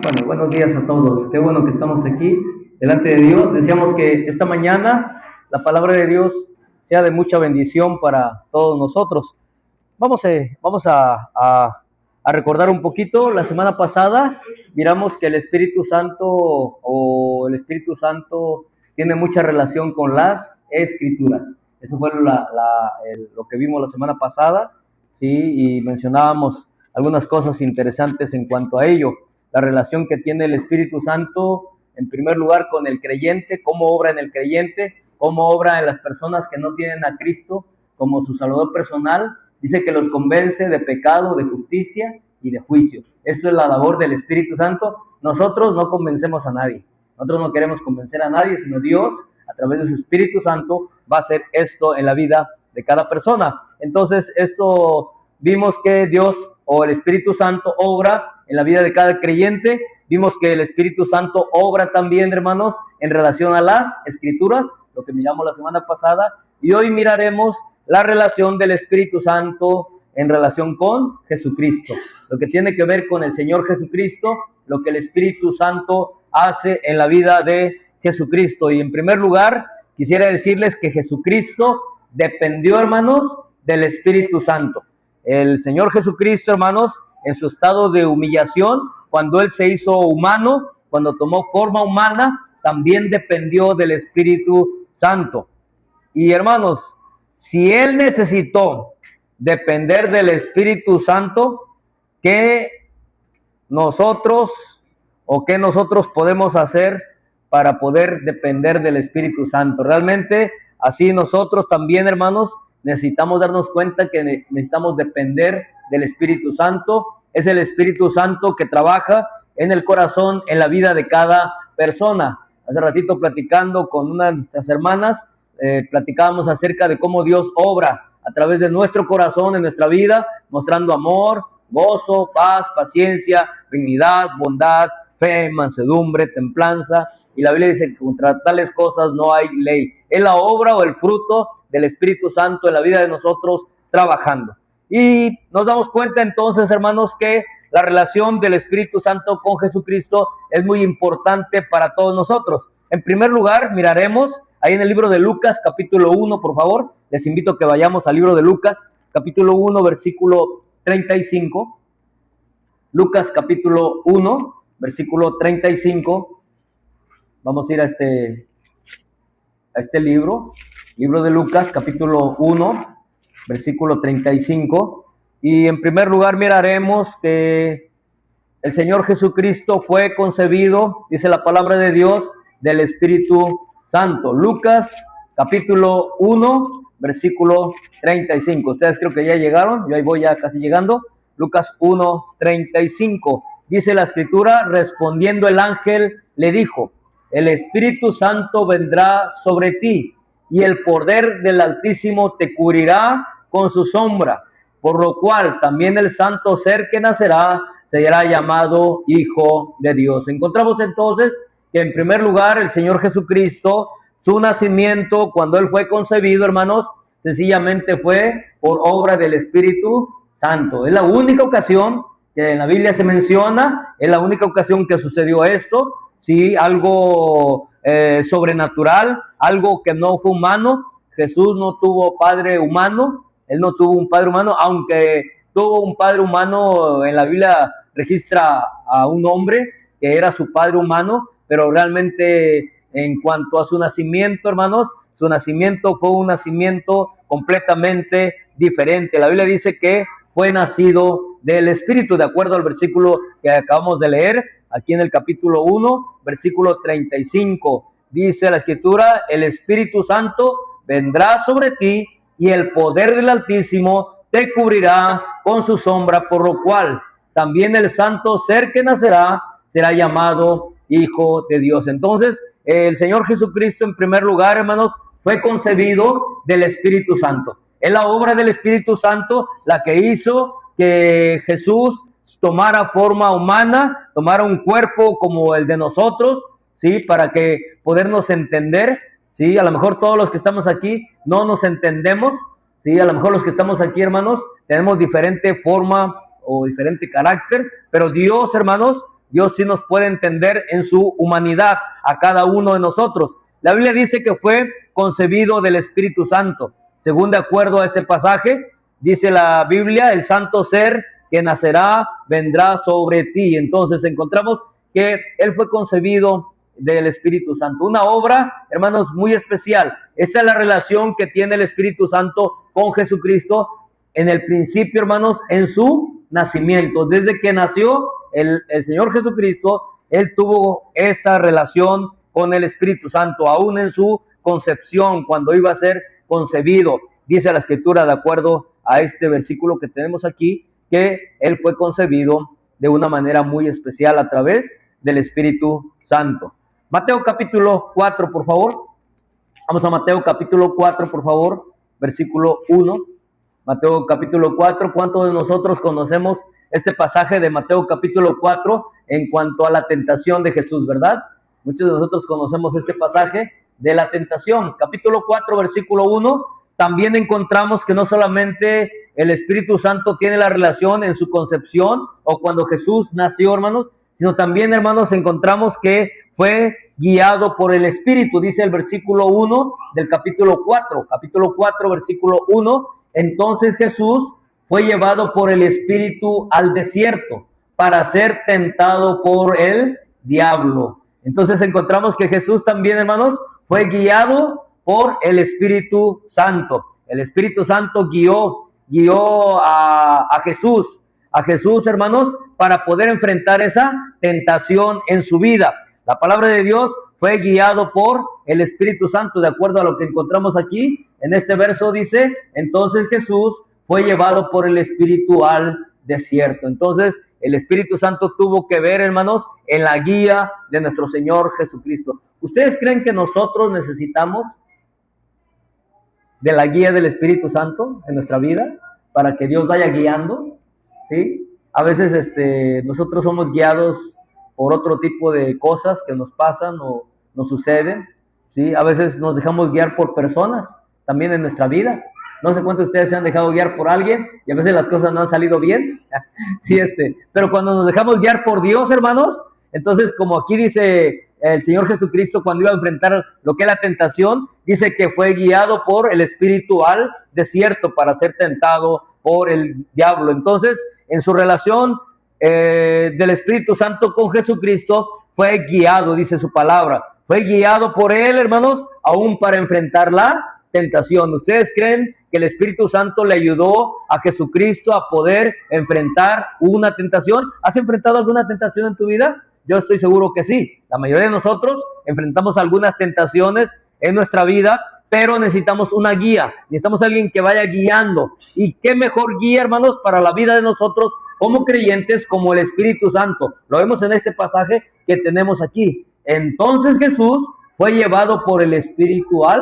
Bueno, buenos días a todos. Qué bueno que estamos aquí delante de Dios. Deseamos que esta mañana la palabra de Dios sea de mucha bendición para todos nosotros. Vamos a recordar un poquito. La semana pasada miramos que el Espíritu Santo tiene mucha relación con las Escrituras. Eso fue lo que vimos la semana pasada, ¿sí? Y mencionábamos algunas cosas interesantes en cuanto a ello. La relación que tiene el Espíritu Santo, en primer lugar, con el creyente, cómo obra en el creyente, cómo obra en las personas que no tienen a Cristo como su Salvador personal. Dice que los convence de pecado, de justicia y de juicio. Esto es la labor del Espíritu Santo. Nosotros no convencemos a nadie. Nosotros no queremos convencer a nadie, sino Dios, a través de su Espíritu Santo, va a hacer esto en la vida de cada persona. Entonces, vimos que Dios o el Espíritu Santo obra en la vida de cada creyente. Vimos que el Espíritu Santo obra también, hermanos, en relación a las Escrituras, lo que miramos la semana pasada. Y hoy miraremos la relación del Espíritu Santo en relación con Jesucristo. Lo que tiene que ver con el Señor Jesucristo, lo que el Espíritu Santo hace en la vida de Jesucristo. Y en primer lugar, quisiera decirles que Jesucristo dependió, hermanos, del Espíritu Santo. El Señor Jesucristo, hermanos, en su estado de humillación, cuando Él se hizo humano, cuando tomó forma humana, también dependió del Espíritu Santo. Y hermanos, si Él necesitó depender del Espíritu Santo, ¿qué nosotros podemos hacer para poder depender del Espíritu Santo? Realmente, así nosotros también, hermanos, necesitamos darnos cuenta que necesitamos depender del Espíritu Santo. Es el Espíritu Santo que trabaja en el corazón, en la vida de cada persona. Hace ratito platicando con una de nuestras hermanas, platicábamos acerca de cómo Dios obra a través de nuestro corazón, en nuestra vida, mostrando amor, gozo, paz, paciencia, dignidad, bondad, fe, mansedumbre, templanza. Y la Biblia dice que contra tales cosas no hay ley. Es la obra o el fruto del Espíritu Santo en la vida de nosotros trabajando. Y nos damos cuenta entonces, hermanos, que la relación del Espíritu Santo con Jesucristo es muy importante para todos nosotros. En primer lugar, miraremos ahí en el libro de Lucas, capítulo 1, por favor. Les invito a que vayamos al libro de Lucas, capítulo 1, versículo 35. Lucas, capítulo 1, versículo 35. Vamos a ir a este libro de Lucas, capítulo 1, versículo 35. Y en primer lugar miraremos que el Señor Jesucristo fue concebido, dice la palabra de Dios, del Espíritu Santo. Lucas, capítulo 1, versículo 35. Ustedes creo que ya llegaron, yo ahí voy ya casi llegando. Lucas 1, 35. Dice la Escritura, respondiendo el ángel le dijo: el Espíritu Santo vendrá sobre ti, y el poder del Altísimo te cubrirá con su sombra, por lo cual también el santo ser que nacerá será llamado Hijo de Dios. Encontramos entonces que en primer lugar el Señor Jesucristo, su nacimiento, cuando Él fue concebido, hermanos, sencillamente fue por obra del Espíritu Santo. Es la única ocasión que en la Biblia se menciona, es la única ocasión que sucedió esto. Sí, algo sobrenatural, algo que no fue humano. Jesús no tuvo padre humano, Él no tuvo un padre humano, aunque tuvo un padre humano. En la Biblia registra a un hombre que era su padre humano, pero realmente en cuanto a su nacimiento, hermanos, su nacimiento fue un nacimiento completamente diferente. La Biblia dice que fue nacido del Espíritu, de acuerdo al versículo que acabamos de leer. Aquí en el capítulo 1, versículo 35, dice la Escritura: el Espíritu Santo vendrá sobre ti, y el poder del Altísimo te cubrirá con su sombra, por lo cual también el santo ser que nacerá será llamado Hijo de Dios. Entonces, el Señor Jesucristo, en primer lugar, hermanos, fue concebido del Espíritu Santo. Es la obra del Espíritu Santo la que hizo que Jesús tomara forma humana, tomara un cuerpo como el de nosotros, ¿sí? Para que podernos entender, ¿sí? A lo mejor todos los que estamos aquí no nos entendemos, ¿sí? A lo mejor los que estamos aquí, hermanos, tenemos diferente forma o diferente carácter, pero Dios, hermanos, Dios sí nos puede entender en su humanidad a cada uno de nosotros. La Biblia dice que fue concebido del Espíritu Santo. Según de acuerdo a este pasaje, dice la Biblia, el santo ser que nacerá vendrá sobre ti. Entonces encontramos que Él fue concebido del Espíritu Santo. Una obra, hermanos, muy especial. Esta es la relación que tiene el Espíritu Santo con Jesucristo en el principio, hermanos, en su nacimiento. Desde que nació el Señor Jesucristo, Él tuvo esta relación con el Espíritu Santo, aún en su concepción, cuando iba a ser concebido. Dice la Escritura, de acuerdo a este versículo que tenemos aquí, que Él fue concebido de una manera muy especial a través del Espíritu Santo. Mateo capítulo 4, por favor. Vamos a Mateo capítulo 4, por favor, versículo 1. Mateo capítulo 4, ¿cuántos de nosotros conocemos este pasaje de Mateo capítulo 4 en cuanto a la tentación de Jesús, verdad? Muchos de nosotros conocemos este pasaje de la tentación. Capítulo 4, versículo 1, también encontramos que no solamente el Espíritu Santo tiene la relación en su concepción o cuando Jesús nació, hermanos, sino también, hermanos, encontramos que fue guiado por el Espíritu. Dice el versículo 1 del capítulo 4, versículo 1, entonces Jesús fue llevado por el Espíritu al desierto para ser tentado por el diablo. Entonces encontramos que Jesús también, hermanos, fue guiado por el Espíritu Santo. El Espíritu Santo guió a Jesús, hermanos, para poder enfrentar esa tentación en su vida. La palabra de Dios fue guiado por el Espíritu Santo, de acuerdo a lo que encontramos aquí. En este verso dice, entonces Jesús fue llevado por el Espíritu al desierto. Entonces, el Espíritu Santo tuvo que ver, hermanos, en la guía de nuestro Señor Jesucristo. ¿Ustedes creen que nosotros necesitamos de la guía del Espíritu Santo en nuestra vida para que Dios vaya guiando? ¿Sí? A veces nosotros somos guiados por otro tipo de cosas que nos pasan o nos suceden, ¿sí? A veces nos dejamos guiar por personas también en nuestra vida. No sé cuántos de ustedes se han dejado guiar por alguien y a veces las cosas no han salido bien. Sí, pero cuando nos dejamos guiar por Dios, hermanos, entonces como aquí dice el Señor Jesucristo cuando iba a enfrentar lo que es la tentación, dice que fue guiado por el Espíritu al desierto para ser tentado por el diablo. Entonces, en su relación del Espíritu Santo con Jesucristo, fue guiado, dice su palabra. Fue guiado por Él, hermanos, aún para enfrentar la tentación. ¿Ustedes creen que el Espíritu Santo le ayudó a Jesucristo a poder enfrentar una tentación? ¿Has enfrentado alguna tentación en tu vida? Yo estoy seguro que sí. La mayoría de nosotros enfrentamos algunas tentaciones en nuestra vida, pero necesitamos una guía. Necesitamos a alguien que vaya guiando. ¿Y qué mejor guía, hermanos, para la vida de nosotros como creyentes, como el Espíritu Santo? Lo vemos en este pasaje que tenemos aquí. Entonces Jesús fue llevado por el Espíritu al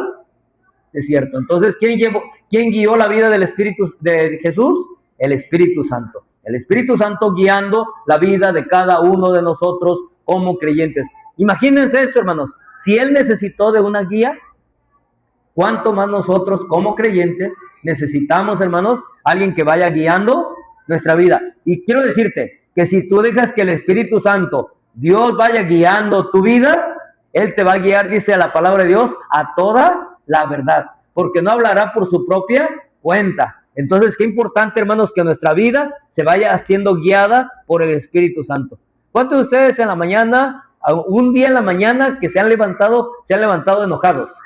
desierto. Entonces, ¿quién guió la vida del Espíritu de Jesús? El Espíritu Santo. El Espíritu Santo guiando la vida de cada uno de nosotros como creyentes. Imagínense esto, hermanos. Si Él necesitó de una guía, ¿cuánto más nosotros como creyentes necesitamos, hermanos, alguien que vaya guiando nuestra vida? Y quiero decirte que si tú dejas que el Espíritu Santo, Dios vaya guiando tu vida, Él te va a guiar, dice la palabra de Dios, a toda la verdad, porque no hablará por su propia cuenta. Entonces, qué importante, hermanos, que nuestra vida se vaya siendo guiada por el Espíritu Santo. ¿Cuántos de ustedes en la mañana, un día en la mañana que se han levantado enojados?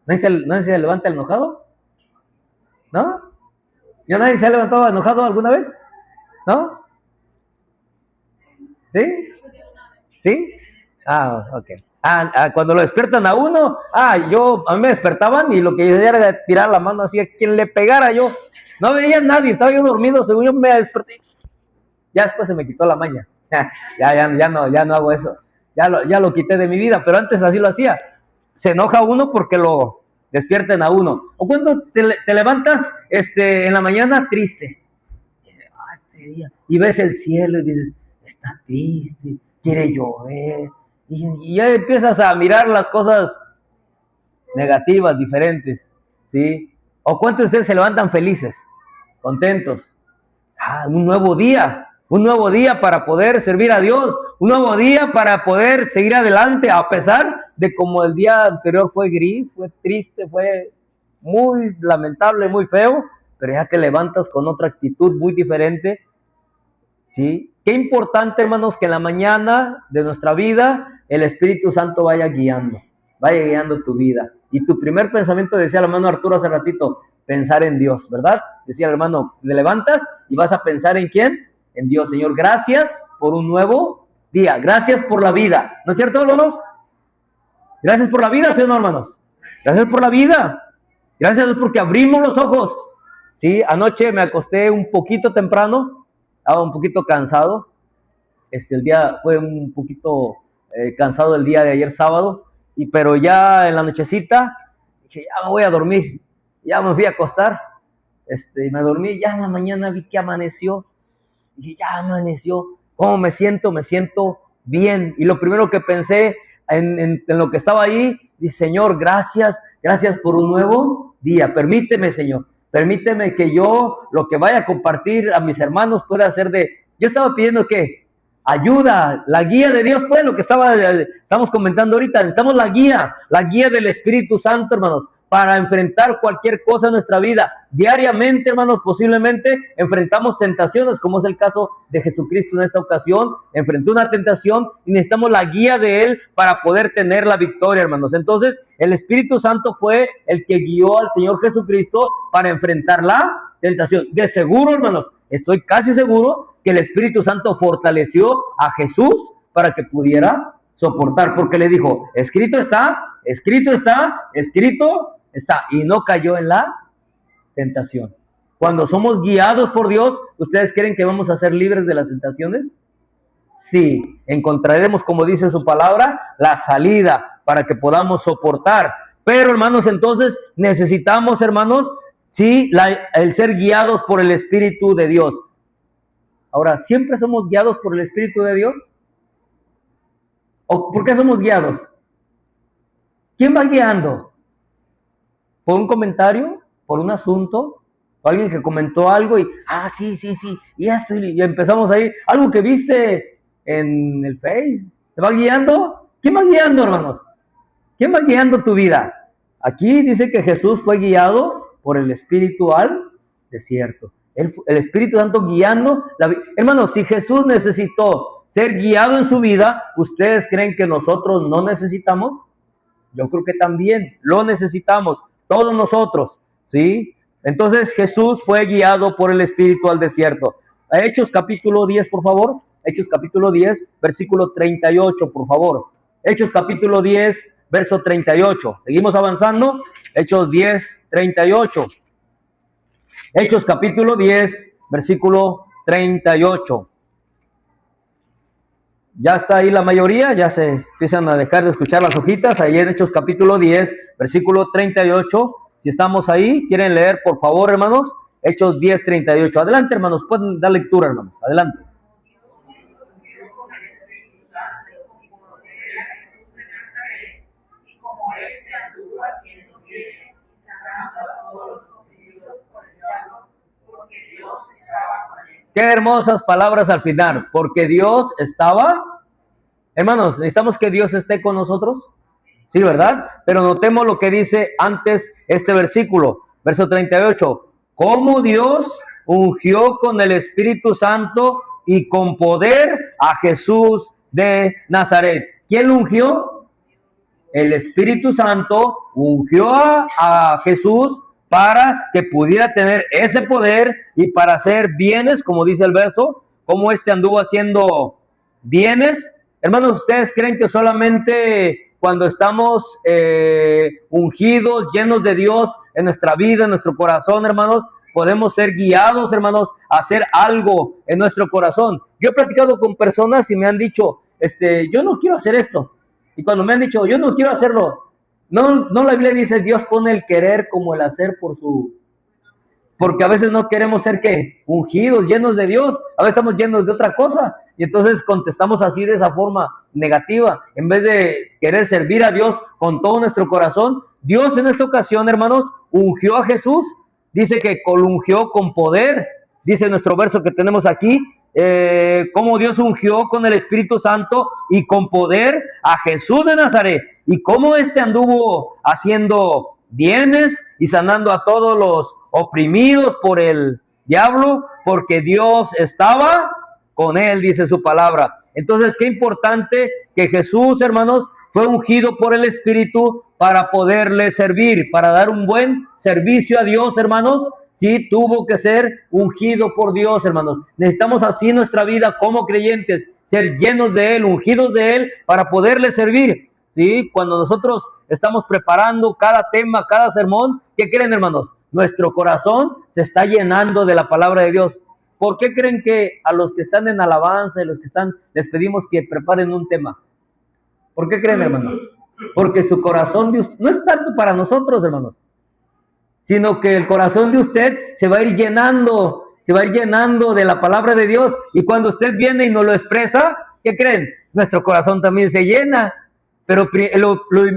¿Nadie se levanta enojado? ¿No? ¿Ya nadie se ha levantado enojado alguna vez? ¿No? ¿Sí? ¿Sí? Ok. Cuando lo despiertan a uno, a mí me despertaban y lo que yo hacía era tirar la mano así a quien le pegara yo. No veía a nadie, estaba yo dormido, según yo me desperté. Ya después se me quitó la maña. Ya no hago eso. Ya lo quité de mi vida, pero antes así lo hacía. Se enoja uno porque lo despierten a uno. O cuando te levantas en la mañana triste. Este día. Y ves el cielo y dices, está triste, quiere llover. Y ya empiezas a mirar las cosas negativas, diferentes, ¿sí? ¿O cuántos de ustedes se levantan felices, contentos? Un nuevo día. un nuevo día para poder servir a Dios, un nuevo día para poder seguir adelante, a pesar de como el día anterior fue gris, fue triste, fue muy lamentable, muy feo, pero ya te levantas con otra actitud muy diferente, ¿sí? Qué importante, hermanos, que en la mañana de nuestra vida el Espíritu Santo vaya guiando tu vida. Y tu primer pensamiento, decía el hermano Arturo hace ratito, pensar en Dios, ¿verdad? Decía el hermano, te levantas y vas a pensar ¿en quién? En Dios. Señor, gracias por un nuevo día, gracias por la vida, ¿no es cierto, hermanos? Gracias por la vida, ¿sí o no, hermanos? Gracias por la vida, gracias a Dios porque abrimos los ojos. Sí, anoche me acosté un poquito temprano, estaba un poquito cansado, el día fue un poquito cansado el día de ayer sábado, pero ya en la nochecita dije, ya me voy a dormir, ya me fui a acostar, me dormí, ya en la mañana vi que amaneció, dije, ya amaneció, ¿cómo me siento? Me siento bien, y lo primero que pensé en lo que estaba ahí, dije, Señor, gracias por un nuevo día, permíteme, Señor, permíteme que yo lo que vaya a compartir a mis hermanos pueda ser yo estaba pidiendo que ayuda, la guía de Dios, pues lo que estamos comentando ahorita, necesitamos la guía del Espíritu Santo, hermanos, para enfrentar cualquier cosa en nuestra vida. Diariamente, hermanos, posiblemente enfrentamos tentaciones, como es el caso de Jesucristo en esta ocasión, enfrentó una tentación y necesitamos la guía de Él para poder tener la victoria, hermanos. Entonces, el Espíritu Santo fue el que guió al Señor Jesucristo para enfrentar la tentación. De seguro, hermanos, estoy casi seguro que el Espíritu Santo fortaleció a Jesús para que pudiera soportar, porque le dijo, escrito está, y no cayó en la tentación. Cuando somos guiados por Dios, ¿ustedes creen que vamos a ser libres de las tentaciones? Sí, encontraremos, como dice su palabra, la salida para que podamos soportar. Pero, hermanos, entonces necesitamos, hermanos, sí, el ser guiados por el Espíritu de Dios. Ahora, ¿siempre somos guiados por el Espíritu de Dios? ¿O por qué somos guiados? ¿Quién va guiando? ¿Por un comentario? ¿Por un asunto? ¿O alguien que comentó algo y, sí, y esto, y empezamos ahí, algo que viste en el Face, ¿te va guiando? ¿Quién va guiando, hermanos? ¿Quién va guiando tu vida? Aquí dice que Jesús fue guiado por el Espíritu al desierto. El Espíritu Santo guiando la vida. Hermanos, si Jesús necesitó ser guiado en su vida, ¿ustedes creen que nosotros no necesitamos? Yo creo que también lo necesitamos, todos nosotros, ¿sí? Entonces Jesús fue guiado por el Espíritu al desierto. Hechos capítulo 10, por favor. Hechos capítulo 10, versículo 38, por favor. Hechos capítulo 10, verso 38. Seguimos avanzando. Hechos 10, 38. Hechos capítulo 10, versículo 38. Ya está ahí la mayoría, ya se empiezan a dejar de escuchar las hojitas. Ahí en Hechos capítulo 10, versículo 38. Si estamos ahí, quieren leer, por favor, hermanos. Hechos 10, 38. Adelante, hermanos, pueden dar lectura, hermanos. Adelante. Qué hermosas palabras al final, porque Dios estaba, hermanos, necesitamos que Dios esté con nosotros, sí, ¿verdad? Pero notemos lo que dice antes este versículo, verso 38, cómo Dios ungió con el Espíritu Santo y con poder a Jesús de Nazaret. ¿Quién lo ungió? El Espíritu Santo ungió a Jesús para que pudiera tener ese poder y para hacer bienes, como dice el verso, como anduvo haciendo bienes. Hermanos, ¿ustedes creen que solamente cuando estamos ungidos, llenos de Dios en nuestra vida, en nuestro corazón, hermanos, podemos ser guiados, hermanos, a hacer algo en nuestro corazón? Yo he platicado con personas y me han dicho, yo no quiero hacer esto. Y cuando me han dicho, yo no quiero hacerlo, no, la Biblia dice, Dios pone el querer como el hacer porque a veces no queremos ser, ¿qué? Ungidos, llenos de Dios, a veces estamos llenos de otra cosa, y entonces contestamos así de esa forma negativa, en vez de querer servir a Dios con todo nuestro corazón. Dios en esta ocasión, hermanos, ungió a Jesús, dice que lo ungió con poder, dice nuestro verso que tenemos aquí, cómo Dios ungió con el Espíritu Santo y con poder a Jesús de Nazaret, y cómo anduvo haciendo bienes y sanando a todos los oprimidos por el diablo, porque Dios estaba con él, dice su palabra. Entonces, qué importante que Jesús, hermanos, fue ungido por el Espíritu para poderle servir, para dar un buen servicio a Dios, hermanos. Sí, tuvo que ser ungido por Dios, hermanos. Necesitamos así nuestra vida como creyentes, ser llenos de Él, ungidos de Él, para poderle servir. Sí, cuando nosotros estamos preparando cada tema, cada sermón, ¿qué creen, hermanos? Nuestro corazón se está llenando de la palabra de Dios. ¿Por qué creen que a los que están en alabanza y los que están, les pedimos que preparen un tema? ¿Por qué creen, hermanos? Porque su corazón no es tanto para nosotros, hermanos, sino que el corazón de usted se va a ir llenando de la palabra de Dios, y cuando usted viene y nos lo expresa, ¿qué creen? Nuestro corazón también se llena. Pero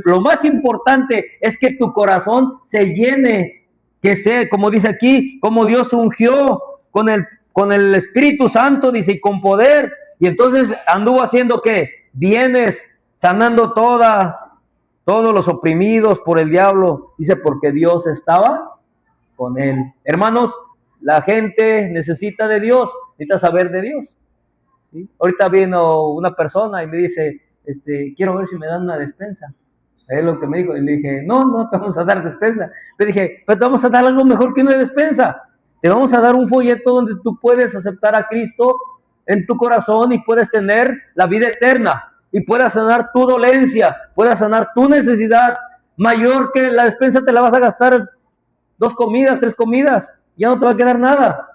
lo más importante es que tu corazón se llene, que sea, como dice aquí, como Dios ungió con el Espíritu Santo, dice, y con poder. Y entonces anduvo haciendo, ¿qué? Bienes, sanando todos los oprimidos por el diablo, dice, porque Dios estaba con él. Hermanos, la gente necesita de Dios, necesita saber de Dios. ¿Sí? Ahorita vino una persona y me dice, quiero ver si me dan una despensa. Es lo que me dijo, y le dije, no te vamos a dar despensa. Le dije, pero te vamos a dar algo mejor que una despensa. Te vamos a dar un folleto donde tú puedes aceptar a Cristo en tu corazón y puedes tener la vida eterna. Y puedas sanar tu dolencia, puedas sanar tu necesidad. Mayor que la despensa te la vas a gastar 2 comidas, 3 comidas, ya no te va a quedar nada.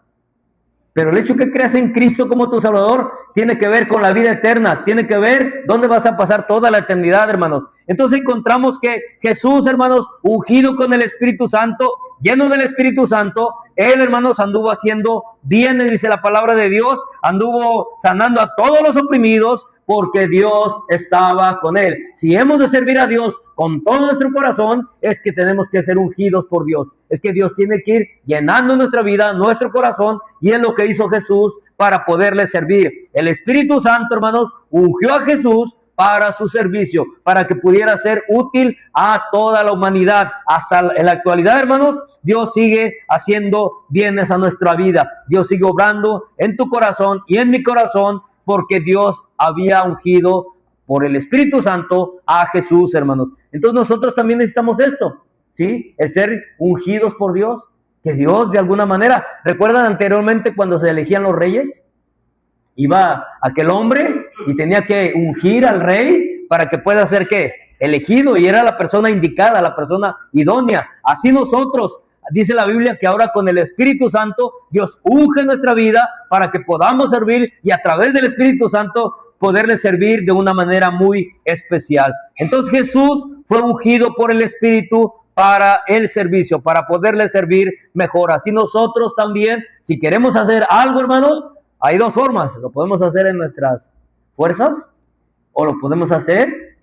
Pero el hecho que creas en Cristo como tu Salvador tiene que ver con la vida eterna, tiene que ver dónde vas a pasar toda la eternidad, hermanos. Entonces encontramos que Jesús, hermanos, ungido con el Espíritu Santo, lleno del Espíritu Santo, él, hermanos, anduvo haciendo bienes, dice la palabra de Dios, anduvo sanando a todos los oprimidos, porque Dios estaba con él. Si hemos de servir a Dios con todo nuestro corazón, es que tenemos que ser ungidos por Dios. Es que Dios tiene que ir llenando nuestra vida, nuestro corazón, y es lo que hizo Jesús para poderle servir. El Espíritu Santo, hermanos, ungió a Jesús para su servicio, para que pudiera ser útil a toda la humanidad. Hasta en la actualidad, hermanos, Dios sigue haciendo bienes a nuestra vida. Dios sigue obrando en tu corazón y en mi corazón, porque Dios había ungido por el Espíritu Santo a Jesús, hermanos. Entonces nosotros también necesitamos esto, ¿sí? El ser ungidos por Dios, que Dios de alguna manera, ¿recuerdan anteriormente cuando se elegían los reyes? Iba aquel hombre y tenía que ungir al rey para que pueda ser, ¿qué? Elegido, y era la persona indicada, la persona idónea. Así nosotros, dice la Biblia, que ahora con el Espíritu Santo Dios unge nuestra vida para que podamos servir, y a través del Espíritu Santo poderle servir de una manera muy especial. Entonces Jesús fue ungido por el Espíritu para el servicio, para poderle servir mejor. Así nosotros también, si queremos hacer algo, hermanos, hay 2 formas. Lo podemos hacer en nuestras fuerzas, o lo podemos hacer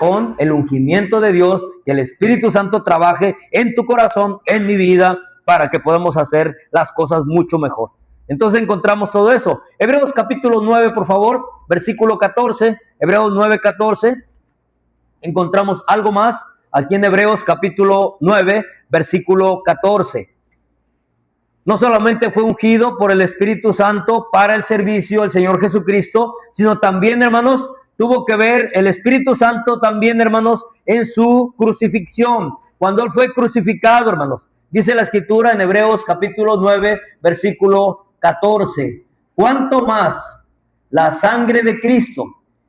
con el ungimiento de Dios, que el Espíritu Santo trabaje en tu corazón, en mi vida, para que podamos hacer las cosas mucho mejor. Entonces encontramos todo eso. Hebreos capítulo 9, por favor, versículo 14. Hebreos 9, 14. Encontramos algo más aquí en Hebreos capítulo 9, versículo 14. No solamente fue ungido por el Espíritu Santo para el servicio del Señor Jesucristo, sino también, hermanos, tuvo que ver el Espíritu Santo también, hermanos, en su crucifixión. Cuando Él fue crucificado, hermanos, dice la Escritura en Hebreos capítulo 9, versículo 14. ¿Cuánto más la sangre de Cristo,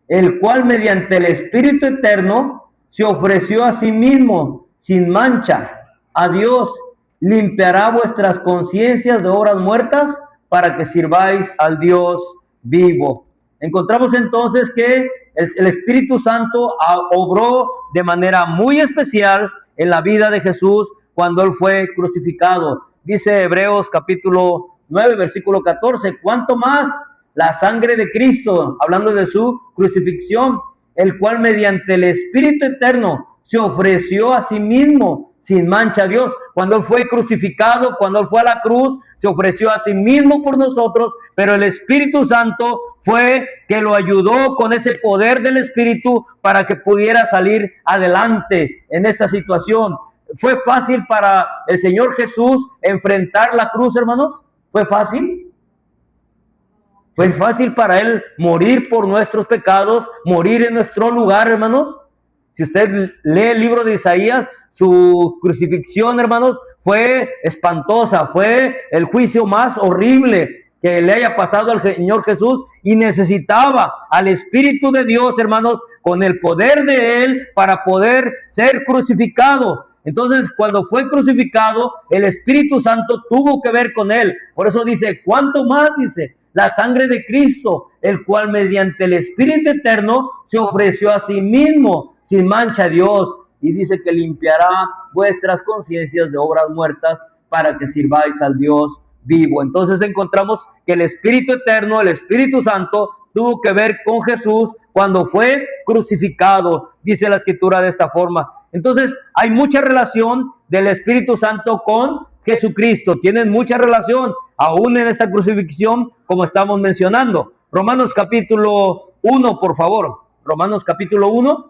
el cual mediante el Espíritu eterno se ofreció a sí mismo sin mancha a Dios, limpiará vuestras conciencias de obras muertas para que sirváis al Dios vivo? Encontramos entonces que el Espíritu Santo obró de manera muy especial en la vida de Jesús cuando Él fue crucificado. Dice Hebreos capítulo 9, versículo 14, ¿cuánto más la sangre de Cristo, hablando de su crucifixión, el cual mediante el Espíritu eterno se ofreció a sí mismo sin mancha a Dios. Cuando Él fue crucificado, cuando Él fue a la cruz, se ofreció a sí mismo por nosotros, pero el Espíritu Santo fue que lo ayudó con ese poder del Espíritu para que pudiera salir adelante en esta situación. ¿Fue fácil para el Señor Jesús enfrentar la cruz, hermanos? ¿Fue fácil? ¿Fue fácil para Él morir por nuestros pecados, morir en nuestro lugar, hermanos? Si usted lee el libro de Isaías, su crucifixión, hermanos, fue espantosa, fue el juicio más horrible que le haya pasado al Señor Jesús, y necesitaba al Espíritu de Dios, hermanos, con el poder de Él para poder ser crucificado. Entonces, cuando fue crucificado, el Espíritu Santo tuvo que ver con Él. Por eso dice, ¿cuánto más? Dice, la sangre de Cristo, el cual mediante el Espíritu eterno se ofreció a sí mismo sin mancha a Dios, y dice que limpiará vuestras conciencias de obras muertas para que sirváis al Dios vivo. Entonces encontramos que el Espíritu eterno, el Espíritu Santo, tuvo que ver con Jesús cuando fue crucificado, dice la Escritura de esta forma. Entonces hay mucha relación del Espíritu Santo con Jesucristo, tienen mucha relación, aún en esta crucifixión, como estamos mencionando. Romanos capítulo 1, por favor. Romanos capítulo 1.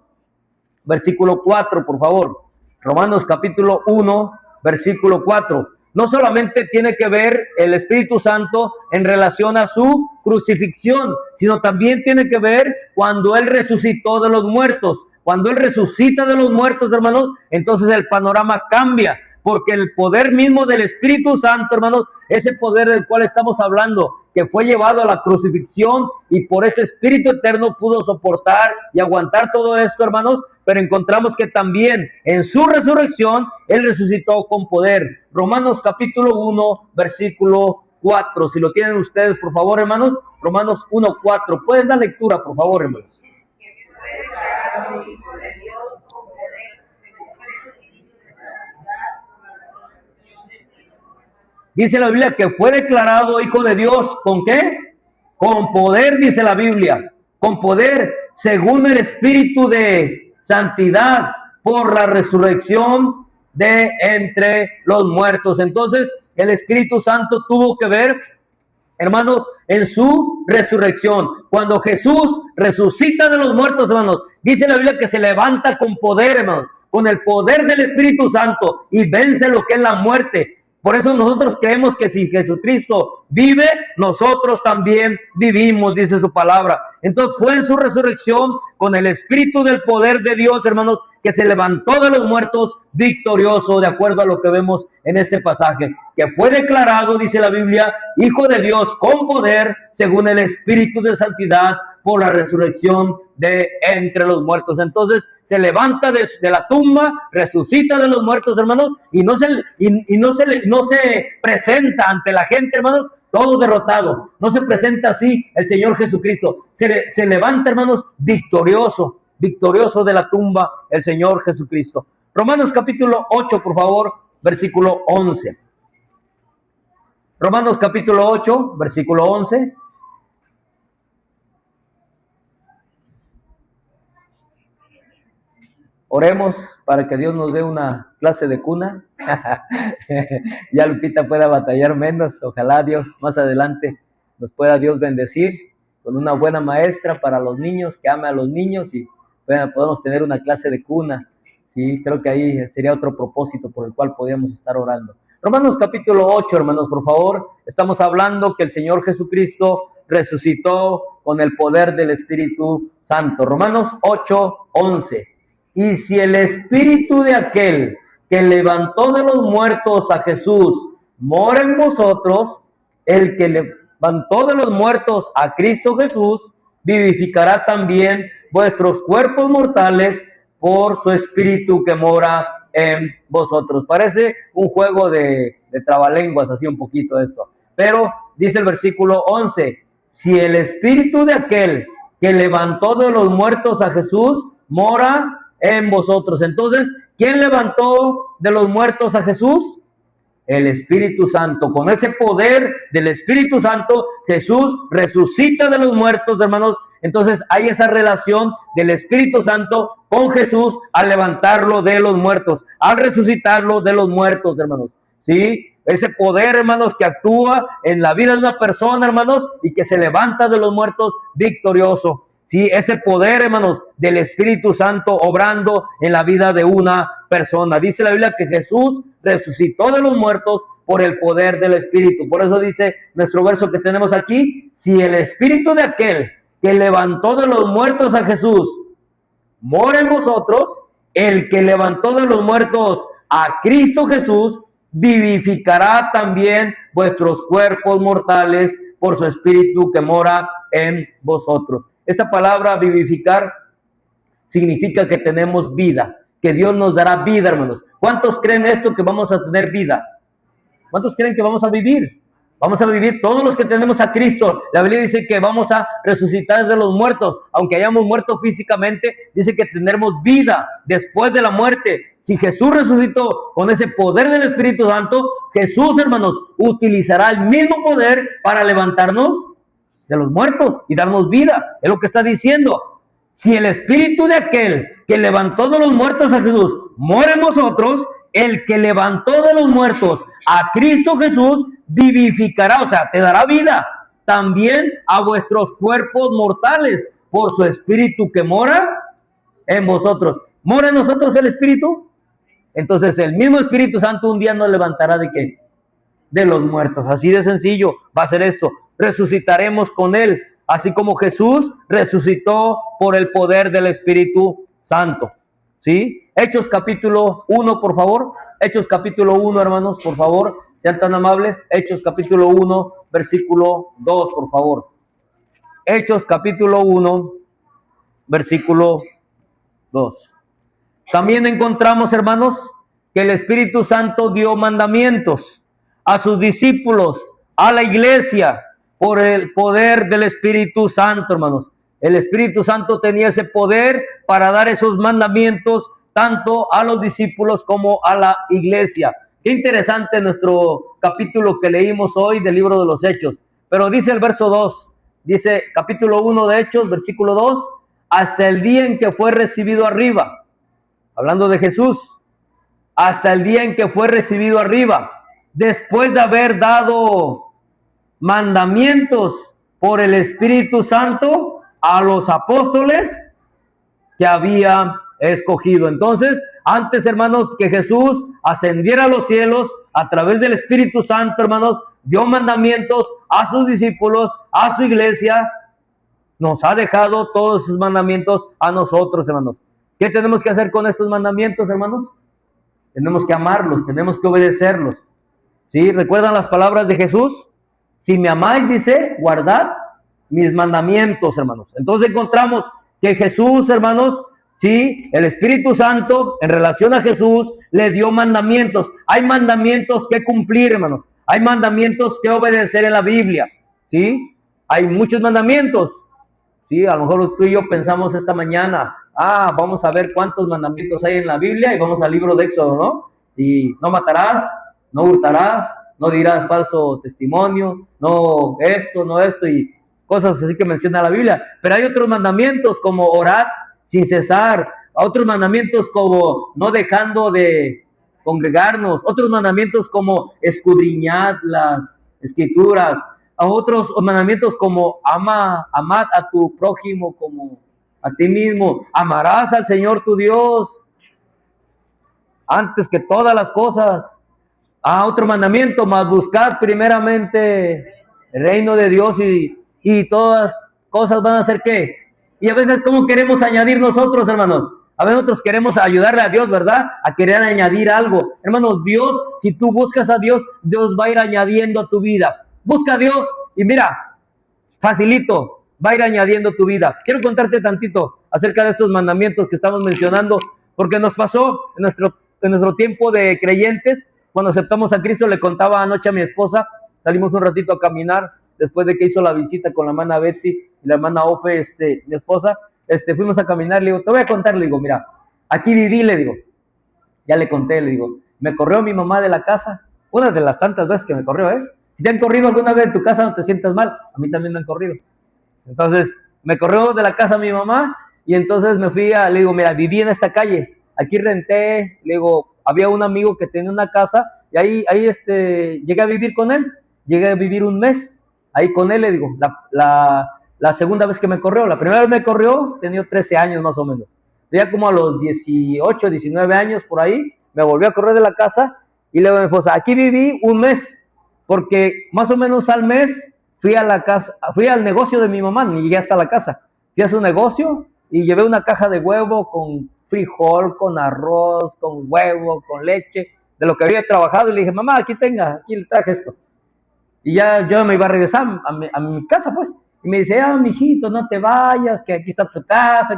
Versículo 4, por favor. Romanos capítulo 1, versículo 4. No solamente tiene que ver el Espíritu Santo en relación a su crucifixión, sino también tiene que ver cuando Él resucitó de los muertos. Cuando Él resucita de los muertos, hermanos, entonces el panorama cambia, porque el poder mismo del Espíritu Santo, hermanos, ese poder del cual estamos hablando, que fue llevado a la crucifixión y por ese Espíritu eterno pudo soportar y aguantar todo esto, hermanos, pero encontramos que también en su resurrección Él resucitó con poder. Romanos capítulo 1, versículo 4. Si lo tienen ustedes, por favor, hermanos. Romanos 1, 4. ¿Pueden dar lectura, por favor, hermanos? Dice la Biblia que fue declarado Hijo de Dios. ¿Con qué? Con poder, dice la Biblia. Con poder, según el Espíritu de santidad, por la resurrección de entre los muertos. Entonces, el Espíritu Santo tuvo que ver, hermanos, en su resurrección. Cuando Jesús resucita de los muertos, hermanos, dice la Biblia que se levanta con poder, hermanos, con el poder del Espíritu Santo, y vence lo que es la muerte. Por eso nosotros creemos que si Jesucristo vive, nosotros también vivimos, dice su palabra. Entonces fue en su resurrección, con el Espíritu del poder de Dios, hermanos, que se levantó de los muertos victorioso, de acuerdo a lo que vemos en este pasaje, que fue declarado, dice la Biblia, Hijo de Dios con poder, según el Espíritu de santidad, por la resurrección de entre los muertos. Entonces se levanta de la tumba, resucita de los muertos, hermanos, y no se presenta ante la gente, hermanos, todo derrotado. No se presenta así el Señor Jesucristo. Se levanta, hermanos, victorioso de la tumba el Señor Jesucristo. Romanos capítulo 8, por favor, versículo 11. Romanos capítulo 8, versículo 11. Oremos para que Dios nos dé una clase de cuna. Ya Lupita pueda batallar menos. Ojalá Dios más adelante nos pueda Dios bendecir con una buena maestra para los niños, que ame a los niños, y podemos tener una clase de cuna. Sí, creo que ahí sería otro propósito por el cual podríamos estar orando. Romanos capítulo 8, hermanos, por favor. Estamos hablando que el Señor Jesucristo resucitó con el poder del Espíritu Santo. Romanos 8, 11. Y si el Espíritu de aquel que levantó de los muertos a Jesús mora en vosotros, el que levantó de los muertos a Cristo Jesús, vivificará también vuestros cuerpos mortales por su Espíritu que mora en vosotros. Parece un juego de trabalenguas, así un poquito esto. Pero dice el versículo 11, si el Espíritu de aquel que levantó de los muertos a Jesús mora en vosotros. Entonces, ¿quién levantó de los muertos a Jesús? El Espíritu Santo. Con ese poder del Espíritu Santo, Jesús resucita de los muertos, hermanos, Entonces hay esa relación del Espíritu Santo con Jesús al levantarlo de los muertos, al resucitarlo de los muertos, hermanos. ¿Sí? Ese poder, hermanos, que actúa en la vida de una persona, hermanos, y que se levanta de los muertos victorioso. Sí, ese poder, hermanos, del Espíritu Santo obrando en la vida de una persona. Dice la Biblia que Jesús resucitó de los muertos por el poder del Espíritu. Por eso dice nuestro verso que tenemos aquí: si el Espíritu de aquel que levantó de los muertos a Jesús mora en vosotros, el que levantó de los muertos a Cristo Jesús vivificará también vuestros cuerpos mortales por su Espíritu que mora en vosotros. Esta palabra vivificar significa que tenemos vida, que Dios nos dará vida, hermanos. ¿Cuántos creen esto, que vamos a tener vida? ¿Cuántos creen que vamos a vivir? Vamos a vivir todos los que tenemos a Cristo. La Biblia dice que vamos a resucitar de los muertos. Aunque hayamos muerto físicamente, dice que tendremos vida después de la muerte. Si Jesús resucitó con ese poder del Espíritu Santo, Jesús, hermanos, utilizará el mismo poder para levantarnos de los muertos y darnos vida. Es lo que está diciendo. Si el Espíritu de aquel que levantó de los muertos a Jesús mora en vosotros, el que levantó de los muertos a Cristo Jesús vivificará, o sea, te dará vida también a vuestros cuerpos mortales por su Espíritu que mora en vosotros. ¿Mora en nosotros el Espíritu? Entonces el mismo Espíritu Santo un día nos levantará ¿de qué? De los muertos. Así de sencillo va a ser esto. Resucitaremos con Él, así como Jesús resucitó por el poder del Espíritu Santo. ¿Sí? Hechos capítulo 1, por favor. Hechos capítulo 1, hermanos, por favor. Sean tan amables. Hechos capítulo 1, versículo 2, por favor. Hechos capítulo 1, versículo 2. También encontramos, hermanos, que el Espíritu Santo dio mandamientos a sus discípulos, a la iglesia, por el poder del Espíritu Santo, hermanos. El Espíritu Santo tenía ese poder para dar esos mandamientos tanto a los discípulos como a la iglesia. Qué interesante nuestro capítulo que leímos hoy del libro de los Hechos. Pero dice el verso 2, dice capítulo 1 de Hechos, versículo 2, hasta el día en que fue recibido arriba. Hablando de Jesús, hasta el día en que fue recibido arriba, después de haber dado mandamientos por el Espíritu Santo a los apóstoles que había escogido. Entonces, antes, hermanos, que Jesús ascendiera a los cielos, a través del Espíritu Santo, hermanos, dio mandamientos a sus discípulos, a su iglesia. Nos ha dejado todos sus mandamientos a nosotros, hermanos. ¿Qué tenemos que hacer con estos mandamientos, hermanos? Tenemos que amarlos, tenemos que obedecerlos. ¿Sí? ¿Recuerdan las palabras de Jesús? Si me amáis, dice, guardad mis mandamientos, hermanos. Entonces encontramos que Jesús, hermanos, sí, el Espíritu Santo, en relación a Jesús, le dio mandamientos. Hay mandamientos que cumplir, hermanos. Hay mandamientos que obedecer en la Biblia, ¿sí? Hay muchos mandamientos, ¿sí? A lo mejor tú y yo pensamos esta mañana, vamos a ver cuántos mandamientos hay en la Biblia y vamos al libro de Éxodo, ¿no? Y no matarás, no hurtarás, no dirás falso testimonio, no esto y cosas así que menciona la Biblia. Pero hay otros mandamientos como orar sin cesar, otros mandamientos como no dejando de congregarnos, otros mandamientos como escudriñad las escrituras, otros mandamientos como amad a tu prójimo como a ti mismo, amarás al Señor tu Dios antes que todas las cosas. Otro mandamiento, más buscad primeramente el reino de Dios y todas cosas van a ser ¿qué? Y a veces, ¿cómo queremos añadir nosotros, hermanos? A veces nosotros queremos ayudarle a Dios, ¿verdad? A querer añadir algo. Hermanos, Dios, si tú buscas a Dios, Dios va a ir añadiendo a tu vida. Busca a Dios y mira, facilito, va a ir añadiendo tu vida. Quiero contarte tantito acerca de estos mandamientos que estamos mencionando, porque nos pasó en nuestro tiempo de creyentes. Cuando aceptamos a Cristo, le contaba anoche a mi esposa, salimos un ratito a caminar, después de que hizo la visita con la hermana Betty y la hermana Ofe, mi esposa, fuimos a caminar, le digo, te voy a contar, le digo, mira, aquí viví, le digo, ya le conté, le digo, me corrió mi mamá de la casa, una de las tantas veces que me corrió, Si te han corrido alguna vez en tu casa, no te sientas mal, a mí también me han corrido. Entonces, Me corrió de la casa mi mamá y entonces me fui le digo, mira, viví en esta calle, aquí renté, le digo, había un amigo que tenía una casa y ahí llegué a vivir con él, llegué a vivir un mes ahí con él, le digo, la segunda vez que me corrió, la primera vez me corrió, tenía 13 años más o menos, ya como a los 18, 19 años por ahí, me volvió a correr de la casa y le digo a mi esposa, aquí viví un mes, porque más o menos al mes fui a la casa, fui al negocio de mi mamá, ni llegué hasta la casa, fui a su negocio y llevé una caja de huevo con frijol, con arroz, con huevo, con leche, de lo que había trabajado, y le dije, mamá, aquí tenga, aquí le traje esto. Y ya yo me iba a regresar a mi casa, pues, y me dice, mijito, no te vayas, que aquí está tu casa,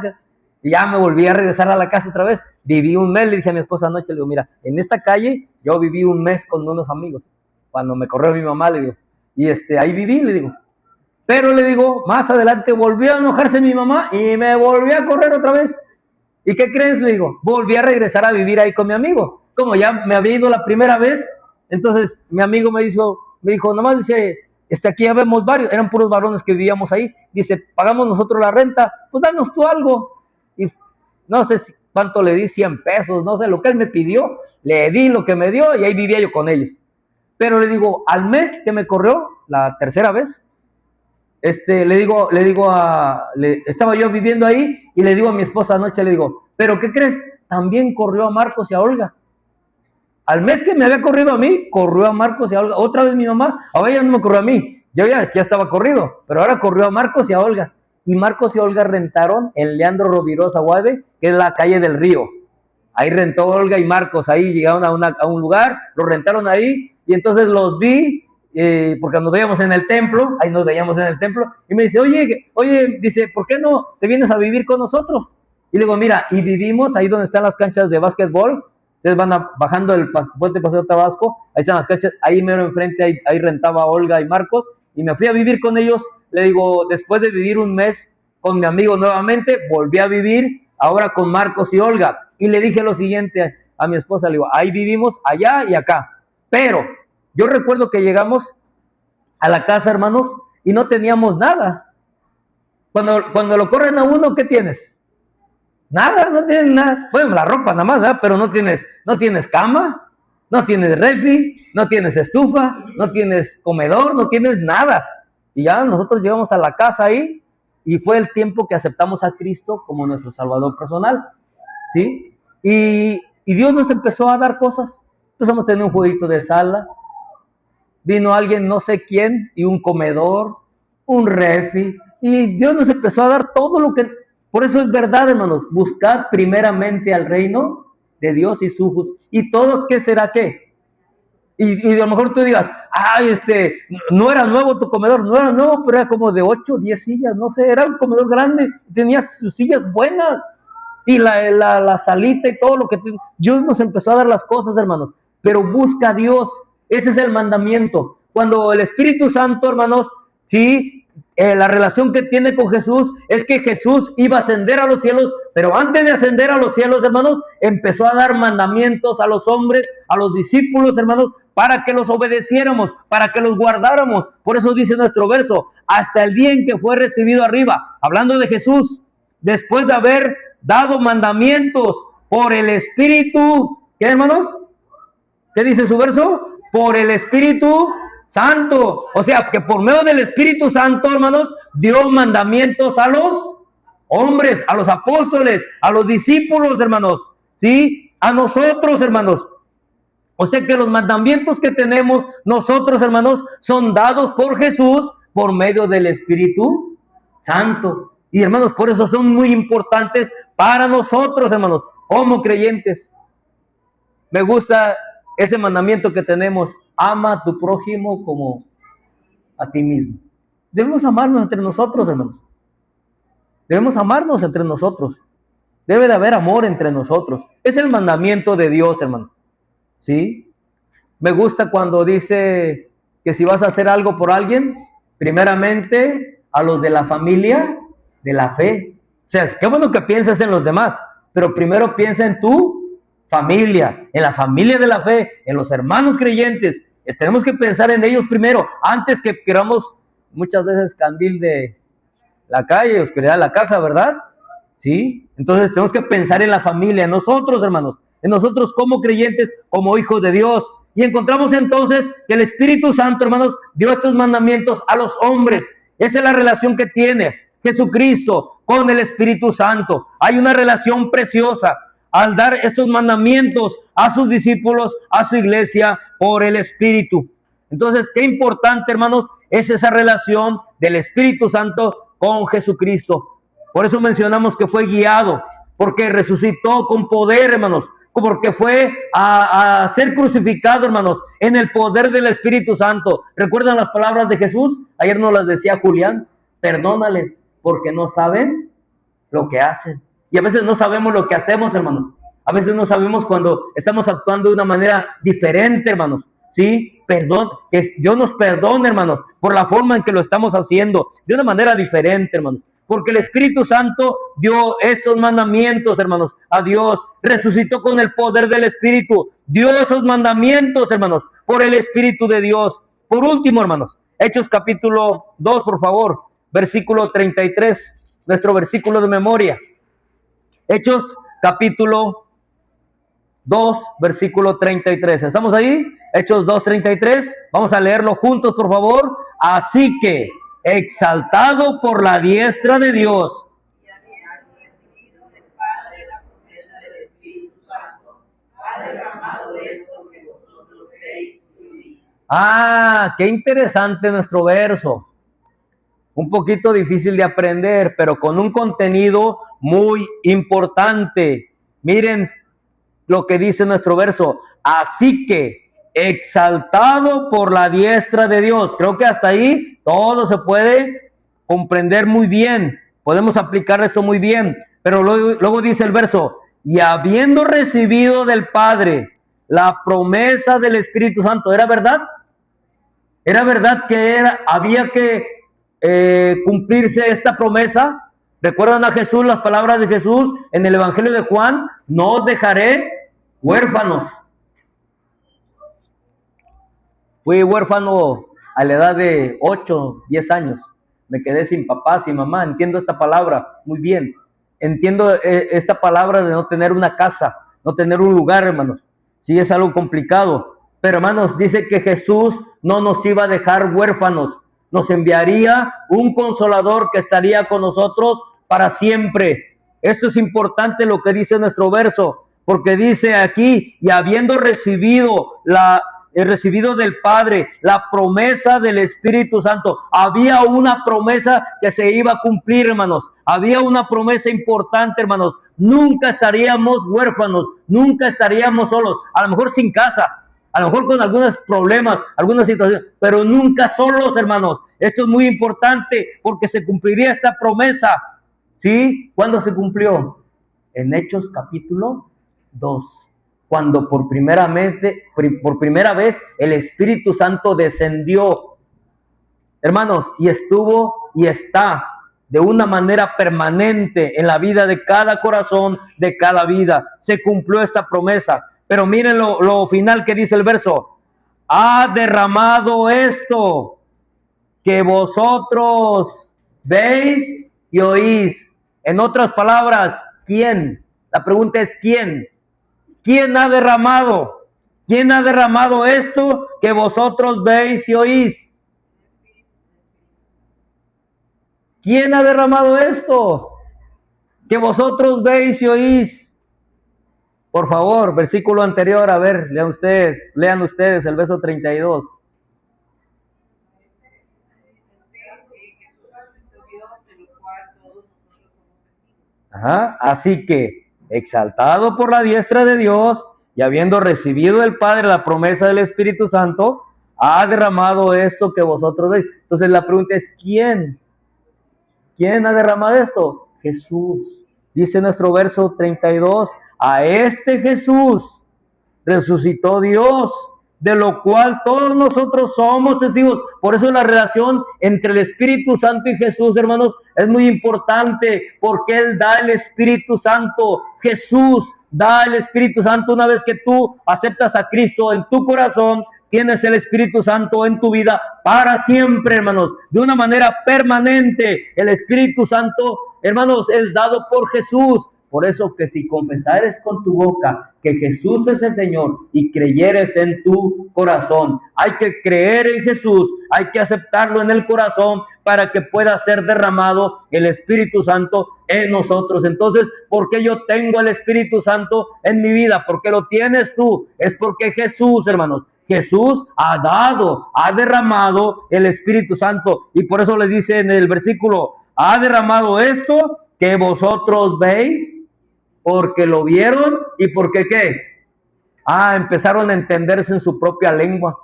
y ya me volví a regresar a la casa otra vez, viví un mes, le dije a mi esposa anoche, le digo, mira, en esta calle yo viví un mes con unos amigos, cuando me corrió mi mamá, le digo, y ahí viví, le digo, pero le digo, más adelante volvió a enojarse mi mamá y me volvió a correr otra vez. ¿Y qué crees? Le digo, volví a regresar a vivir ahí con mi amigo. Como ya me había ido la primera vez, entonces mi amigo me dijo, nomás dice, aquí ya vemos varios, eran puros varones que vivíamos ahí, dice, pagamos nosotros la renta, pues danos tú algo. Y no sé cuánto le di, 100 pesos, no sé, lo que él me pidió, le di lo que me dio y ahí vivía yo con ellos. Pero le digo, al mes que me corrió, la tercera vez, estaba yo viviendo ahí y le digo a mi esposa anoche, le digo, ¿pero qué crees? También corrió a Marcos y a Olga. Al mes que me había corrido a mí, corrió a Marcos y a Olga. Otra vez mi mamá, ahora ya no me corrió a mí, yo ya estaba corrido, pero ahora corrió a Marcos y a Olga. Y Marcos y Olga rentaron en Leandro Rovirosa Guade, que es la calle del río. Ahí rentó Olga y Marcos, ahí llegaron a un lugar, lo rentaron ahí, y entonces los vi, porque nos veíamos en el templo, ahí nos veíamos en el templo, y me dice, oye, dice, ¿por qué no te vienes a vivir con nosotros? Y le digo, mira, y vivimos ahí donde están las canchas de básquetbol, ustedes van bajando el puente Paseo Tabasco, ahí están las canchas, ahí mero enfrente, ahí rentaba Olga y Marcos, y me fui a vivir con ellos, le digo, después de vivir un mes con mi amigo nuevamente, volví a vivir, ahora con Marcos y Olga, y le dije lo siguiente a mi esposa, le digo, ahí vivimos allá y acá, pero yo recuerdo que llegamos a la casa, hermanos, y no teníamos nada. Cuando lo corren a uno, ¿qué tienes? Nada, no tienes nada. Bueno, la ropa nada más, ¿verdad? Pero no tienes cama, no tienes refri, no tienes estufa, no tienes comedor, no tienes nada. Y ya nosotros llegamos a la casa ahí, y fue el tiempo que aceptamos a Cristo como nuestro Salvador personal, ¿sí? Y Dios nos empezó a dar cosas. Empezamos a tener un jueguito de sala, vino alguien, no sé quién, y un comedor, un refri, y Dios nos empezó a dar todo lo que... Por eso es verdad, hermanos, buscad primeramente al reino de Dios y su justicia. ¿Y todos qué será qué? Y a lo mejor tú digas, no era nuevo tu comedor, no era nuevo, pero era como de 8, 10 sillas, no sé, era un comedor grande, tenía sus sillas buenas, y la salita y todo lo que... Dios nos empezó a dar las cosas, hermanos, pero busca a Dios. Ese es el mandamiento. Cuando el Espíritu Santo, hermanos, sí, la relación que tiene con Jesús es que Jesús iba a ascender a los cielos, pero antes de ascender a los cielos, hermanos, empezó a dar mandamientos a los hombres, a los discípulos, hermanos, para que los obedeciéramos, para que los guardáramos. Por eso dice nuestro verso, hasta el día en que fue recibido arriba, hablando de Jesús, después de haber dado mandamientos por el Espíritu. ¿Qué, hermanos? ¿Qué dice su verso? Por el Espíritu Santo. O sea, que por medio del Espíritu Santo, hermanos, dio mandamientos a los hombres, a los apóstoles, a los discípulos, hermanos, ¿sí? A nosotros, hermanos. O sea que los mandamientos que tenemos nosotros, hermanos, son dados por Jesús por medio del Espíritu Santo. Y, hermanos, por eso son muy importantes para nosotros, hermanos, como creyentes. Me gusta ese mandamiento que tenemos, ama a tu prójimo como a ti mismo. Debemos amarnos entre nosotros, hermanos. Debemos amarnos entre nosotros. Debe de haber amor entre nosotros. Es el mandamiento de Dios, hermano. ¿Sí? Me gusta cuando dice que si vas a hacer algo por alguien, primeramente a los de la familia de la fe. O sea, qué bueno que pienses en los demás, pero primero piensa en tu familia, en la familia de la fe, en los hermanos creyentes. Tenemos que pensar en ellos primero, antes que queramos muchas veces candil de la calle, oscuridad la casa, ¿verdad? ¿Sí? Entonces tenemos que pensar en la familia, en nosotros, hermanos, en nosotros como creyentes, como hijos de Dios. Y encontramos entonces que el Espíritu Santo, hermanos, dio estos mandamientos a los hombres. Esa es la relación que tiene Jesucristo con el Espíritu Santo. Hay una relación preciosa al dar estos mandamientos a sus discípulos, a su iglesia, por el Espíritu. Entonces, qué importante, hermanos, es esa relación del Espíritu Santo con Jesucristo. Por eso mencionamos que fue guiado, porque resucitó con poder, hermanos, porque fue a ser crucificado, hermanos, en el poder del Espíritu Santo. ¿Recuerdan las palabras de Jesús? Ayer nos las decía Julián: perdónales porque no saben lo que hacen. Y a veces no sabemos lo que hacemos, hermanos. A veces no sabemos cuando estamos actuando de una manera diferente, hermanos. Sí, perdón, que Dios nos perdone, hermanos, por la forma en que lo estamos haciendo, de una manera diferente, hermanos. Porque el Espíritu Santo dio estos mandamientos, hermanos, a Dios. Resucitó con el poder del Espíritu. Dio esos mandamientos, hermanos, por el Espíritu de Dios. Por último, hermanos, Hechos capítulo 2, por favor, versículo 33, nuestro versículo de memoria. Hechos capítulo 2, versículo 33. ¿Estamos ahí? Hechos 2, 33. Vamos a leerlo juntos, por favor. Así que, exaltado por la diestra de Dios, qué interesante nuestro verso. Un poquito difícil de aprender, pero con un contenido muy importante. Miren lo que dice nuestro verso. Así que, exaltado por la diestra de Dios. Creo que hasta ahí todo se puede comprender muy bien. Podemos aplicar esto muy bien. Pero luego dice el verso: y habiendo recibido del Padre la promesa del Espíritu Santo. ¿Era verdad? ¿Era verdad que había que cumplirse esta promesa? ¿Recuerdan a Jesús, las palabras de Jesús en el Evangelio de Juan? No os dejaré huérfanos. Fui huérfano a la edad de 8, 10 años. Me quedé sin papá, sin mamá. Entiendo esta palabra muy bien. Entiendo esta palabra de no tener una casa, no tener un lugar, hermanos. Sí, es algo complicado. Pero, hermanos, dice que Jesús no nos iba a dejar huérfanos. Nos enviaría un consolador que estaría con nosotros para siempre. Esto es importante lo que dice nuestro verso, porque dice aquí: y habiendo recibido del Padre la promesa del Espíritu Santo. Había una promesa que se iba a cumplir, hermanos. Había una promesa importante, hermanos. Nunca estaríamos huérfanos, nunca estaríamos solos, a lo mejor sin casa, a lo mejor con algunos problemas, algunas situaciones, pero nunca solos, hermanos. Esto es muy importante porque se cumpliría esta promesa. ¿Sí? ¿Cuándo se cumplió? En Hechos capítulo 2. Cuando por primera vez el Espíritu Santo descendió, hermanos, y estuvo y está de una manera permanente en la vida de cada corazón, de cada vida. Se cumplió esta promesa. Pero miren lo final que dice el verso: ha derramado esto que vosotros veis y oís. En otras palabras, ¿quién? La pregunta es ¿quién? ¿Quién ha derramado? ¿Quién ha derramado esto que vosotros veis y oís? ¿Quién ha derramado esto que vosotros veis y oís? Por favor, versículo anterior, a ver, lean ustedes el verso 32. Así que, exaltado por la diestra de Dios y habiendo recibido del Padre la promesa del Espíritu Santo, ha derramado esto que vosotros veis. Entonces la pregunta es ¿quién? ¿Quién ha derramado esto? Jesús. Dice nuestro verso 32, a este Jesús resucitó Dios, de lo cual todos nosotros somos testigos. Por eso la relación entre el Espíritu Santo y Jesús, hermanos, es muy importante, porque Él da el Espíritu Santo. Jesús da el Espíritu Santo una vez que tú aceptas a Cristo en tu corazón, tienes el Espíritu Santo en tu vida para siempre, hermanos, de una manera permanente. El Espíritu Santo, hermanos, es dado por Jesús. Por eso que si confesares con tu boca que Jesús es el Señor y creyeres en tu corazón, hay que creer en Jesús, hay que aceptarlo en el corazón para que pueda ser derramado el Espíritu Santo en nosotros. Entonces, ¿por qué yo tengo el Espíritu Santo en mi vida? ¿Por qué lo tienes tú? Es porque Jesús, hermanos, Jesús ha derramado el Espíritu Santo. Y por eso le dice en el versículo, ha derramado esto que vosotros veis, porque lo vieron y porque ¿qué? Empezaron a entenderse en su propia lengua.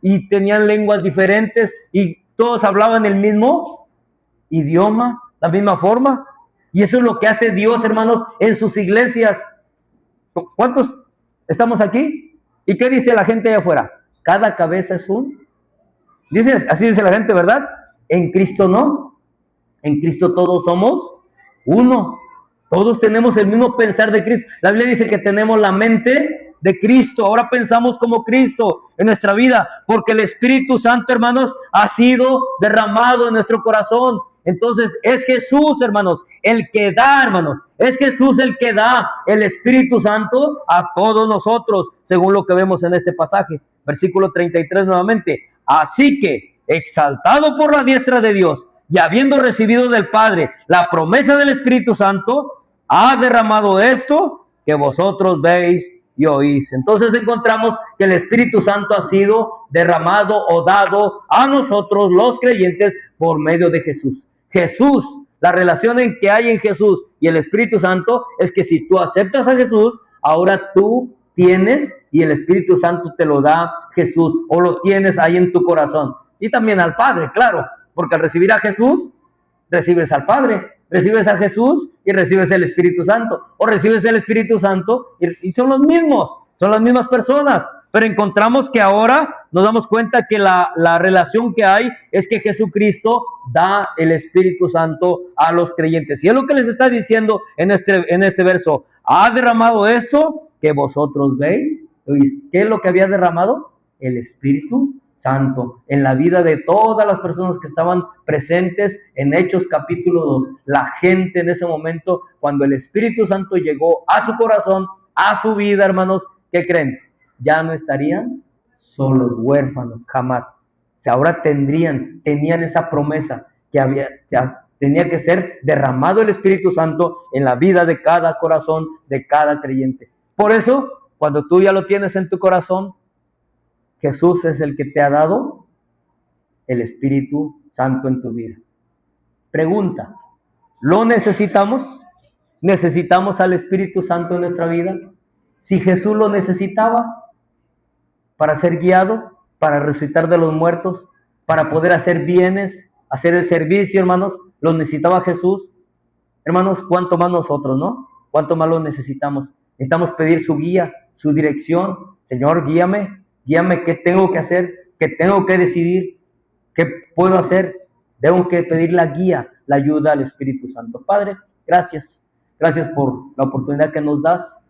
Y tenían lenguas diferentes y todos hablaban el mismo idioma, la misma forma. Y eso es lo que hace Dios, hermanos, en sus iglesias. ¿Cuántos estamos aquí? ¿Y qué dice la gente allá afuera? Cada cabeza es un. Así dice la gente, ¿verdad? En Cristo no. En Cristo todos somos uno. Todos tenemos el mismo pensar de Cristo. La Biblia dice que tenemos la mente de Cristo. Ahora pensamos como Cristo en nuestra vida, porque el Espíritu Santo, hermanos, ha sido derramado en nuestro corazón. Entonces es Jesús, hermanos, el que da, hermanos. Es Jesús el que da el Espíritu Santo a todos nosotros, según lo que vemos en este pasaje. Versículo 33 nuevamente. Así que, exaltado por la diestra de Dios, y habiendo recibido del Padre la promesa del Espíritu Santo, ha derramado esto que vosotros veis y oís. Entonces encontramos que el Espíritu Santo ha sido derramado o dado a nosotros los creyentes por medio de Jesús. Jesús, la relación en que hay en Jesús y el Espíritu Santo es que si tú aceptas a Jesús, ahora tú tienes y el Espíritu Santo te lo da Jesús, o lo tienes ahí en tu corazón. Y también al Padre, claro, porque al recibir a Jesús, recibes al Padre, recibes a Jesús y recibes el Espíritu Santo, o recibes el Espíritu Santo y son los mismos, son las mismas personas. Pero encontramos que ahora nos damos cuenta que la relación que hay es que Jesucristo da el Espíritu Santo a los creyentes. Y es lo que les está diciendo en este verso. Ha derramado esto que vosotros veis. ¿Qué es lo que había derramado? El Espíritu Santo en la vida de todas las personas que estaban presentes en Hechos capítulo 2. La gente en ese momento, cuando el Espíritu Santo llegó a su corazón, a su vida, hermanos, ¿qué creen? Ya no estarían solos, huérfanos, jamás. Ahora tenían esa promesa que tenía que ser derramado el Espíritu Santo en la vida de cada corazón, de cada creyente. Por eso, cuando tú ya lo tienes en tu corazón, Jesús es el que te ha dado el Espíritu Santo en tu vida. Pregunta, ¿lo necesitamos? ¿Necesitamos al Espíritu Santo en nuestra vida? Si Jesús lo necesitaba para ser guiado, para resucitar de los muertos, para poder hacer bienes, hacer el servicio, hermanos, lo necesitaba Jesús. Hermanos, ¿cuánto más nosotros, no? ¿Cuánto más lo necesitamos? Necesitamos pedir su guía, su dirección. Señor, guíame, qué tengo que hacer, qué tengo que decidir, qué puedo hacer. Tengo que pedir la guía, la ayuda al Espíritu Santo. Padre, gracias. Gracias por la oportunidad que nos das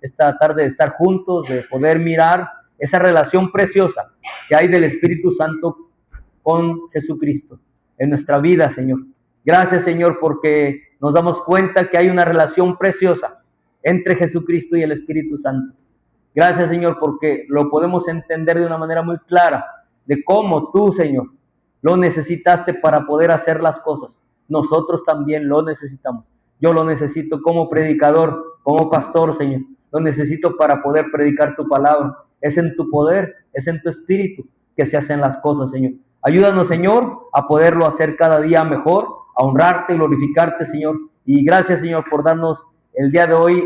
esta tarde de estar juntos, de poder mirar esa relación preciosa que hay del Espíritu Santo con Jesucristo en nuestra vida, Señor. Gracias, Señor, porque nos damos cuenta que hay una relación preciosa entre Jesucristo y el Espíritu Santo. Gracias, Señor, porque lo podemos entender de una manera muy clara, de cómo tú, Señor, lo necesitaste para poder hacer las cosas. Nosotros también lo necesitamos. Yo lo necesito como predicador, como pastor, Señor. Lo necesito para poder predicar tu palabra. Es en tu poder, es en tu espíritu que se hacen las cosas, Señor. Ayúdanos, Señor, a poderlo hacer cada día mejor, a honrarte y glorificarte, Señor. Y gracias, Señor, por darnos el día de hoy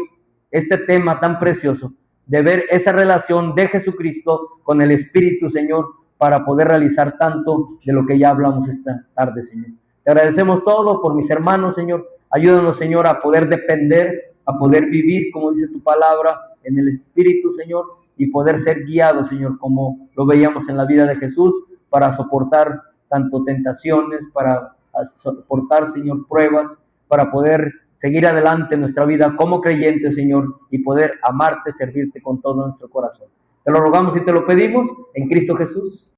este tema tan precioso, de ver esa relación de Jesucristo con el Espíritu, Señor, para poder realizar tanto de lo que ya hablamos esta tarde, Señor. Te agradecemos todo por mis hermanos, Señor. Ayúdanos, Señor, a poder depender, a poder vivir, como dice tu palabra, en el Espíritu, Señor, y poder ser guiados, Señor, como lo veíamos en la vida de Jesús, para soportar tanto tentaciones, para soportar, Señor, pruebas, para poder seguir adelante en nuestra vida como creyentes, Señor, y poder amarte, servirte con todo nuestro corazón. Te Te lo rogamos y te lo pedimos en Cristo Jesús.